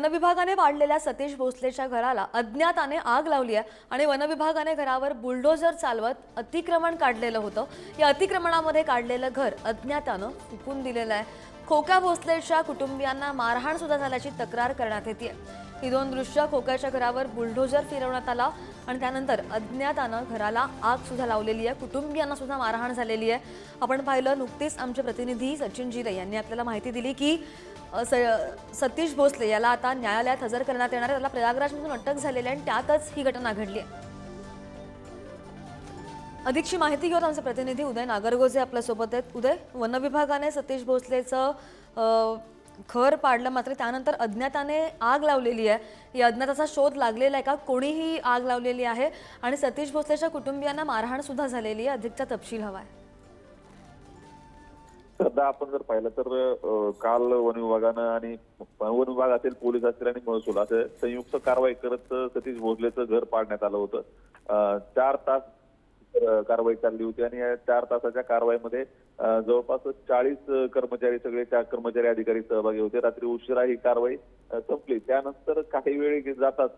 वनविभागाने पाडलेल्या सतीश भोसलेच्या घराला अज्ञाताने आग लावली आहे आणि वनविभागाने घरावर बुलडोझर चालवत अतिक्रमण काढलेलं होतं। या अतिक्रमणामध्ये काढलेलं घर अज्ञाताने फुकून दिलेलं आहे। खोका भोसलेच्या कुटुंबियांना मारहाण सुद्धा झाल्याची तक्रार करण्यात येते। ही दोन दृश्य खोक्याच्या घरावर बुलडोझर फिरवण्यात आला आणि त्यानंतर अज्ञाताने घराला आग सुद्धा लावलेली आहे। कुटुंबियांना सुद्धा मारहाण झालेली आहे। आपण पाहिलं नुकतीच आमचे प्रतिनिधी सचिन जिरे यांनी आपल्याला माहिती दिली की सतीश भोसले याला आता न्यायालयात हजर करण्यात येणार आहे। त्याला प्रयागराजमधून अटक झालेली आहे आणि त्यातच ही घटना घडली आहे। अधिकची माहिती घेऊन आमचे प्रतिनिधी उदय नागरगोजे आपल्या सोबत आहेत। उदय, वनविभागाने सतीश भोसलेचं घर पाडलं, मात्र त्यानंतर अज्ञाताने आग लावलेली आहे। या अज्ञाताचा शोध लागलेला आहे का? कोणीही आग लावलेली आहे आणि सतीश भोसलेच्या कुटुंबियांना मारहाण सुद्धा झालेली आहे। अधिकचा तपशील हवाय। सध्या आपण जर पाहिलं तर काल वन विभागानं आणि वन विभागातील पोलीस असतील आणि महसूल असे संयुक्त कारवाई करत सतीश भोसलेचं घर पाडण्यात आलं होतं। 4 तास कारवाई चालली होती आणि या 4 तासाच्या कारवाईमध्ये जवळपास 40 कर्मचारी, सगळे त्या कर्मचारी अधिकारी सहभागी होते। रात्री उशिरा ही कारवाई संपली। त्यानंतर काही वेळ जातात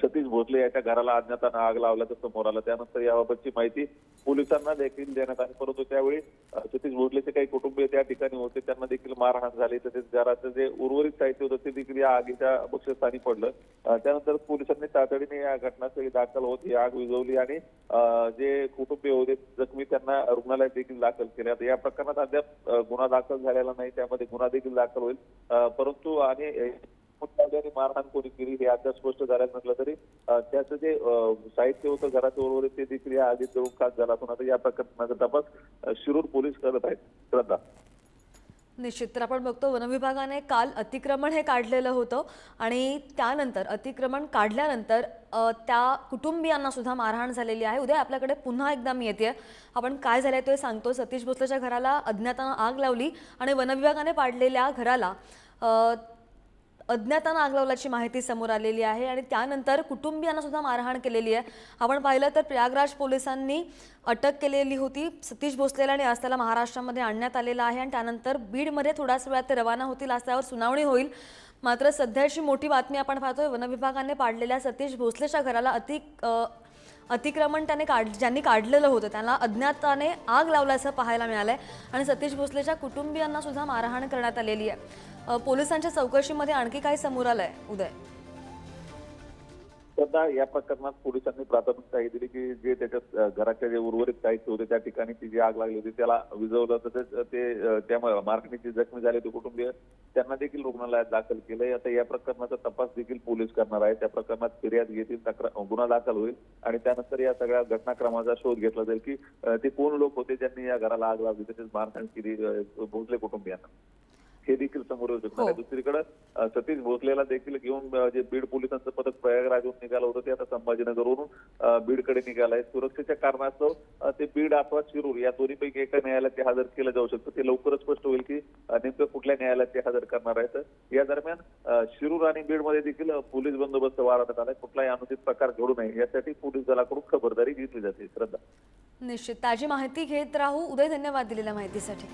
सतीश भोसले याच्या घराला अज्ञाताने आग लावल्याचं समोर आलं। त्यानंतर याबाबतची माहिती पोलिसांना देखील देण्यात आली, परंतु त्यावेळी सतीश भोसलेचे काही कुटुंबीय त्या ठिकाणी होते, त्यांना देखील मारहाण झाली। तसेच घराचं जे उर्वरित साहित्य होतं ते देखील या आगीच्या बक्षस्थानी पडलं। त्यानंतर पोलिसांनी तातडीने या घटनास्थळी दाखल होत ही आग विझवली आणि जे कुटुंबीय होते जखमी त्यांना रुग्णालयात देखील दाखल केले। आता या प्रकरणात अद्याप गुन्हा दाखल झालेला नाही, त्यामध्ये गुन्हा देखील दाखल होईल, परंतु आणि मारहाण कोणी केली हे अद्याप स्पष्ट झालं नसलं तरी त्याचं जे साहित्य होतं घराचं उर्वरित ते देखील या आगीत जळून खाक झाला असून आता या प्रकरणाचा तपास शिरूर पोलीस करत आहेत। श्रद्धा, निश्चित तर आपण बघतो वनविभागाने काल अतिक्रमण हे काढलेलं होतं आणि त्यानंतर अतिक्रमण काढल्यानंतर त्या कुटुंबियांना सुद्धा मारहाण झालेली आहे। उद्या आपल्याकडे पुन्हा एकदा मी येते, आपण काय झालंय ते सांगतो। सतीश भोसलेच्या घराला अज्ञाताने आग लावली आणि वनविभागाने पाडलेल्या घराला अज्ञाताने आग लावल्याची माहिती समोर आलेली आहे आणि त्यानंतर कुटुंबियांना सुद्धा मारहाण केलेली आहे। आपण पाहिलं तर प्रयागराज पोलिसांनी अटक केलेली होती सतीश भोसलेला आणि आज त्याला महाराष्ट्रामध्ये आणण्यात आलेलं आहे आणि त्यानंतर बीडमध्ये थोड्याच वेळात ते रवाना होतील। आज त्यावर सुनावणी होईल। मात्र सध्याची मोठी बातमी आपण पाहतोय, वनविभागाने पाडलेल्या सतीश भोसलेच्या घराला अतिक्रमण ज्यांनी काढलेलं होतं त्यांना अज्ञाताने आग लावल्याचं पाहायला मिळालंय आणि सतीश भोसलेच्या कुटुंबियांना सुद्धा मारहाण करण्यात आलेली आहे। पोलिसांच्या चौकशीमध्ये आणखी काय समोर आलंय उदय? सध्या या प्रकरणात पोलिसांनी प्राथमिक माहिती दिली की जे त्याच्या घराच्या जे उर्वरित साहित्य होते त्या ठिकाणी ती जी आग लागली होती त्याला विझवलं, तसेच ते त्यामुळे मारहाणीची जखमी झाले ते कुटुंबीय त्यांना देखील रुग्णालयात दाखल केलंय। आता या प्रकरणाचा तपास देखील पोलीस करणार आहेत। त्या प्रकरणात फिर्याद घेतील, गुन्हा दाखल होईल आणि त्यानंतर या सगळ्या घटनाक्रमाचा शोध घेतला जाईल की ते कोण लोक होते ज्यांनी या घराला आग लावली, तसेच मारहाण केली भोसले कुटुंबियांना, हे देखील समोर येऊ शकणार आहे। दुसरीकडे सतीश भोसलेला देखील घेऊन जे बीड पोलिसांचं पथक प्रयागराजहून निघालं होतं ते आता संभाजीनगरवरून बीडकडे निघालंय। सुरक्षेच्या कारणास्तव ते बीड अथवा शिरूर या दोन्हीपैकी एका न्यायालयात ते हजर केलं जाऊ शकतं। ते लवकरच स्पष्ट होईल की नेमकं कुठल्या न्यायालयात ते हजर करणार आहेत। या दरम्यान शिरूर आणि बीडमध्ये देखील पोलीस बंदोबस्त वाढवण्यात आलाय। कुठलाही अनुचित प्रकार घडू नये यासाठी पोलीस दलाकडून खबरदारी घेतली जाते। श्रद्धा, निश्चित ताजी माहिती घेत राहू। उदय, धन्यवाद दिलेल्या माहितीसाठी।